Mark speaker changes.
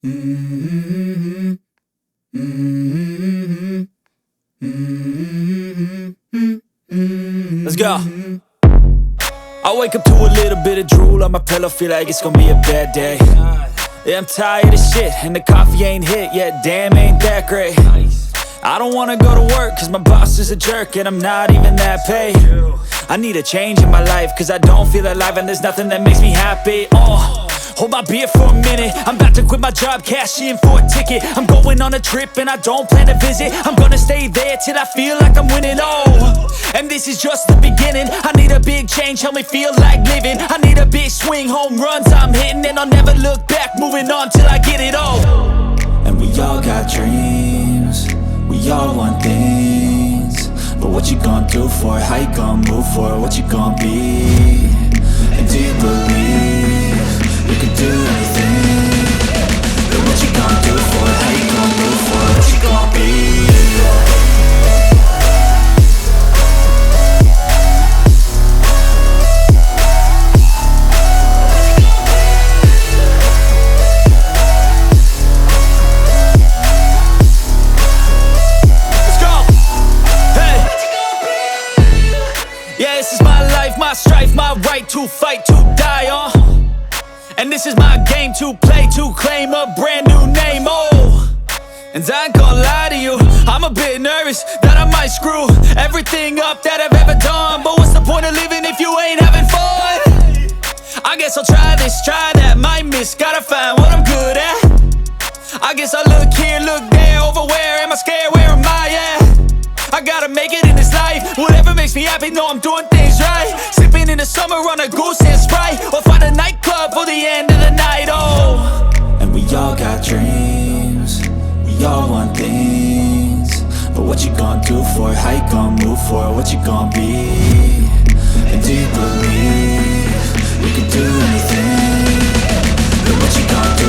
Speaker 1: Mm-hmm. Mm-hmm. Mm-hmm. Let's go. I wake up to a little bit of drool on my pillow, feel like it's gonna be a bad day. Yeah, I'm tired of shit, and the coffee ain't hit yet, damn, ain't that great. I don't wanna go to work, cause my boss is a jerk, and I'm not even that paid. I need a change in my life, cause I don't feel alive, and there's nothing that makes me happy. Hold my beer for a minute, I'm about to quit my job, cash in for a ticket. I'm going on a trip and I don't plan to visit. I'm gonna stay there till I feel like I'm winning, and this is just the beginning. I need a big change, help me feel like living. I need a big swing, home runs I'm hitting, and I'll never look back, moving on till I get it all. And we all got dreams, we all want things, but what you gonna do for it? How you gonna move for it? What you gonna be? And do you believe you can do anything? But what you gonna do for it? How you gonna move for it? What you gonna be? Yeah, this is my life, my strife, my right to fight, to die on. And this is my game to play, to claim a brand new name, And I ain't gonna lie to you, I'm a bit nervous that I might screw everything up that I've ever done. But what's the point of living if you ain't having fun? I guess I'll try this, try that, might miss, gotta find what I'm good at. I guess I look here, look there, over where am I scared, where am I at? I gotta make it in this life, whatever makes me happy, know I'm doing things right. Sipping in the summer on a goose and Sprite, or find a nightclub for the end of the night, And we all got dreams, we all want things, but what you gonna do for it? How you gonna move for it? What you gonna be? And do you believe you can do anything? But what you gonna do?